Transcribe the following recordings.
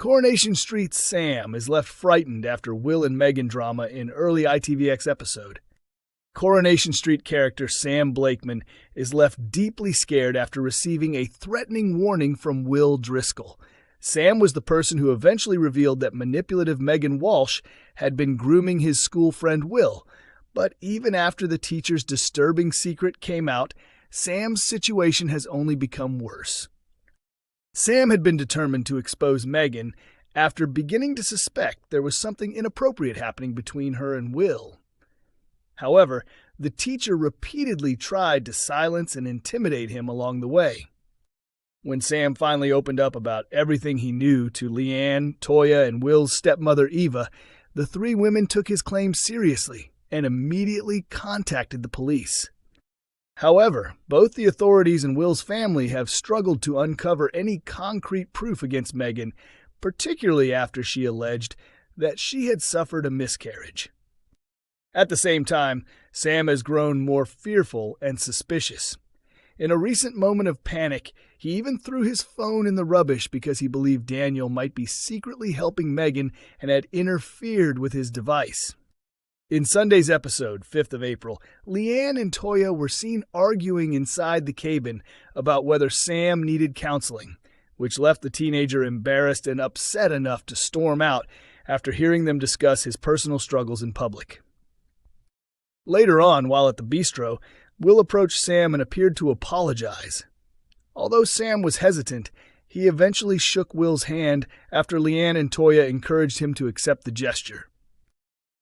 Coronation Street's Sam is left frightened after Will and Megan drama in early ITVX episode. Coronation Street character Sam Blakeman is left deeply scared after receiving a threatening warning from Will Driscoll. Sam was the person who eventually revealed that manipulative Megan Walsh had been grooming his school friend Will. But even after the teacher's disturbing secret came out, Sam's situation has only become worse. Sam had been determined to expose Megan after beginning to suspect there was something inappropriate happening between her and Will. However, the teacher repeatedly tried to silence and intimidate him along the way. When Sam finally opened up about everything he knew to Leanne, Toyah, and Will's stepmother Eva, the three women took his claims seriously and immediately contacted the police. However, both the authorities and Will's family have struggled to uncover any concrete proof against Megan, particularly after she alleged that she had suffered a miscarriage. At the same time, Sam has grown more fearful and suspicious. In a recent moment of panic, he even threw his phone in the rubbish because he believed Daniel might be secretly helping Megan and had interfered with his device. In Sunday's episode, 5th of April, Leanne and Toyah were seen arguing inside the cabin about whether Sam needed counseling, which left the teenager embarrassed and upset enough to storm out after hearing them discuss his personal struggles in public. Later on, while at the bistro, Will approached Sam and appeared to apologize. Although Sam was hesitant, he eventually shook Will's hand after Leanne and Toyah encouraged him to accept the gesture.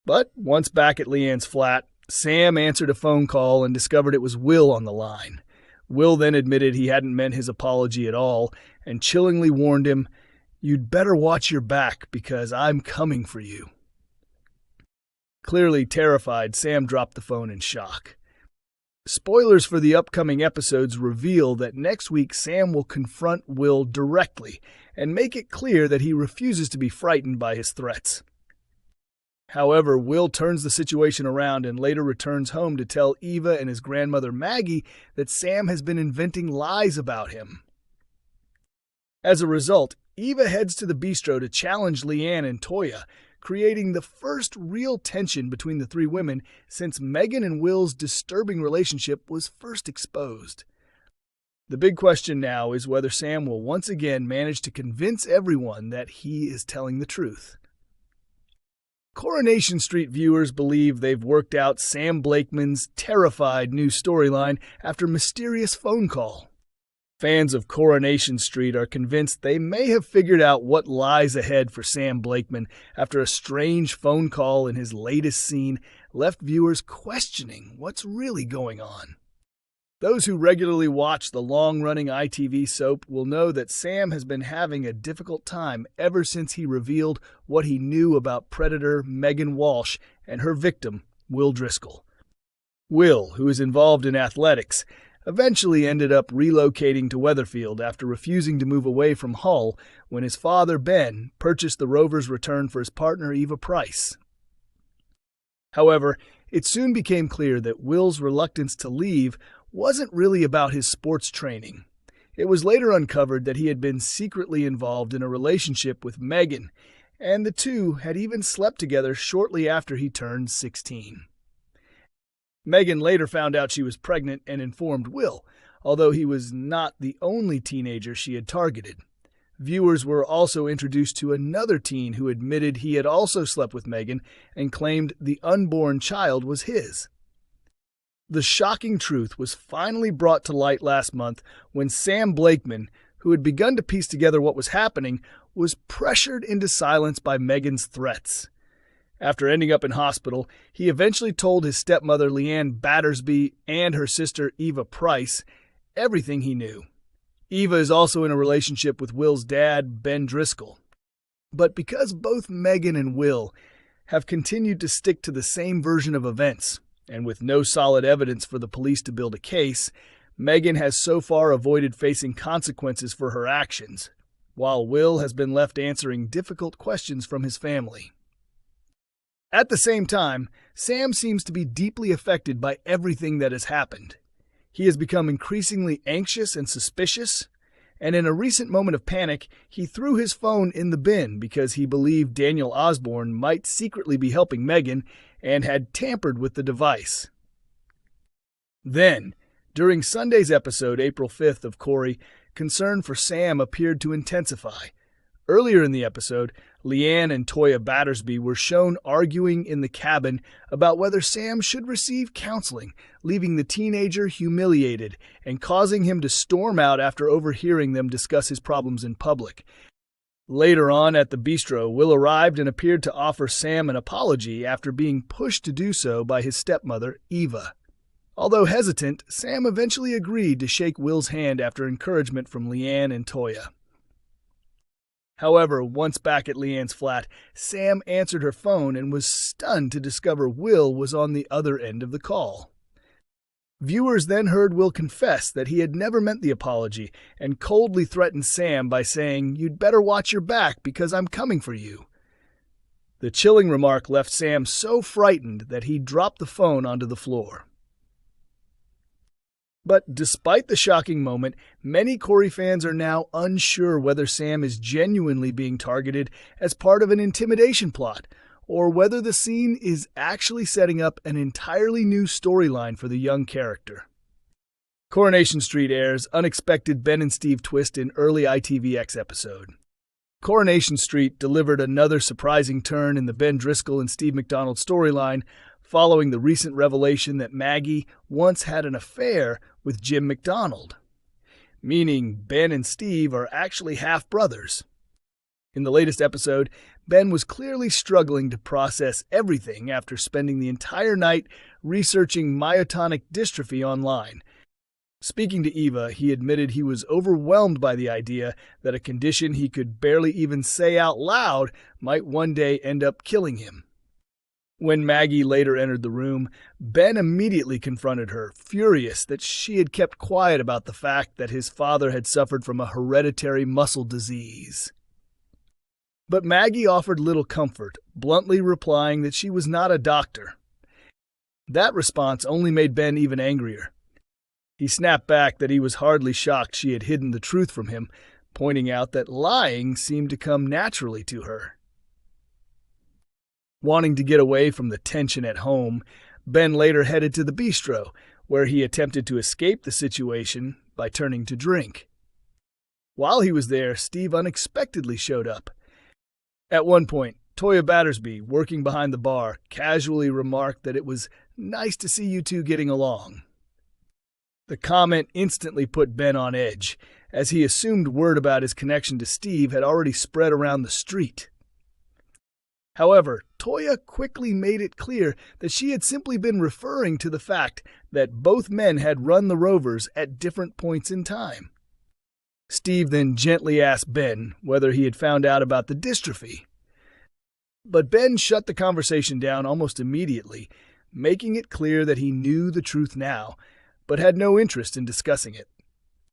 But once back at Leanne's flat, Sam answered a phone call and discovered it was Will on the line. Will then admitted he hadn't meant his apology at all and chillingly warned him, "You'd better watch your back because I'm coming for you." Clearly terrified, Sam dropped the phone in shock. Spoilers for the upcoming episodes reveal that next week Sam will confront Will directly and make it clear that he refuses to be frightened by his threats. However, Will turns the situation around and later returns home to tell Eva and his grandmother Maggie that Sam has been inventing lies about him. As a result, Eva heads to the bistro to challenge Leanne and Toyah, creating the first real tension between the three women since Megan and Will's disturbing relationship was first exposed. The big question now is whether Sam will once again manage to convince everyone that he is telling the truth. Coronation Street viewers believe they've worked out Sam Blakeman's terrified new storyline after mysterious phone call. Fans of Coronation Street are convinced they may have figured out what lies ahead for Sam Blakeman after a strange phone call in his latest scene left viewers questioning what's really going on. Those who regularly watch the long-running ITV soap will know that Sam has been having a difficult time ever since he revealed what he knew about predator Megan Walsh and her victim, Will Driscoll. Will, who is involved in athletics, eventually ended up relocating to Weatherfield after refusing to move away from Hull when his father, Ben, purchased the Rovers' return for his partner, Eva Price. However, it soon became clear that Will's reluctance to leave wasn't really about his sports training. It was later uncovered that he had been secretly involved in a relationship with Megan, and the two had even slept together shortly after he turned 16. Megan later found out she was pregnant and informed Will, although he was not the only teenager she had targeted. Viewers were also introduced to another teen who admitted he had also slept with Megan and claimed the unborn child was his. The shocking truth was finally brought to light last month when Sam Blakeman, who had begun to piece together what was happening, was pressured into silence by Megan's threats. After ending up in hospital, he eventually told his stepmother Leanne Battersby and her sister Eva Price everything he knew. Eva is also in a relationship with Will's dad, Ben Driscoll. But because both Megan and Will have continued to stick to the same version of events, and with no solid evidence for the police to build a case, Megan has so far avoided facing consequences for her actions, while Will has been left answering difficult questions from his family. At the same time, Sam seems to be deeply affected by everything that has happened. He has become increasingly anxious and suspicious, and in a recent moment of panic, he threw his phone in the bin because he believed Daniel Osborne might secretly be helping Megan and had tampered with the device. Then, during Sunday's episode, April 5th of Corrie, concern for Sam appeared to intensify. Earlier in the episode, Leanne and Toyah Battersby were shown arguing in the cabin about whether Sam should receive counseling, leaving the teenager humiliated and causing him to storm out after overhearing them discuss his problems in public. Later on at the bistro, Will arrived and appeared to offer Sam an apology after being pushed to do so by his stepmother, Eva. Although hesitant, Sam eventually agreed to shake Will's hand after encouragement from Leanne and Toyah. However, once back at Leanne's flat, Sam answered her phone and was stunned to discover Will was on the other end of the call. Viewers then heard Will confess that he had never meant the apology and coldly threatened Sam by saying, "You'd better watch your back because I'm coming for you." The chilling remark left Sam so frightened that he dropped the phone onto the floor. But despite the shocking moment, many Corrie fans are now unsure whether Sam is genuinely being targeted as part of an intimidation plot, or whether the scene is actually setting up an entirely new storyline for the young character. Coronation Street airs unexpected Ben and Steve twist in early ITVX episode. Coronation Street delivered another surprising turn in the Ben Driscoll and Steve McDonald storyline, following the recent revelation that Maggie once had an affair with Jim McDonald, meaning Ben and Steve are actually half-brothers. In the latest episode, Ben was clearly struggling to process everything after spending the entire night researching myotonic dystrophy online. Speaking to Eva, he admitted he was overwhelmed by the idea that a condition he could barely even say out loud might one day end up killing him. When Maggie later entered the room, Ben immediately confronted her, furious that she had kept quiet about the fact that his father had suffered from a hereditary muscle disease. But Maggie offered little comfort, bluntly replying that she was not a doctor. That response only made Ben even angrier. He snapped back that he was hardly shocked she had hidden the truth from him, pointing out that lying seemed to come naturally to her. Wanting to get away from the tension at home, Ben later headed to the bistro, where he attempted to escape the situation by turning to drink. While he was there, Steve unexpectedly showed up. At one point, Toyah Battersby, working behind the bar, casually remarked that it was nice to see you two getting along. The comment instantly put Ben on edge, as he assumed word about his connection to Steve had already spread around the street. However, Toyah quickly made it clear that she had simply been referring to the fact that both men had run the Rovers at different points in time. Steve then gently asked Ben whether he had found out about the dystrophy. But Ben shut the conversation down almost immediately, making it clear that he knew the truth now, but had no interest in discussing it.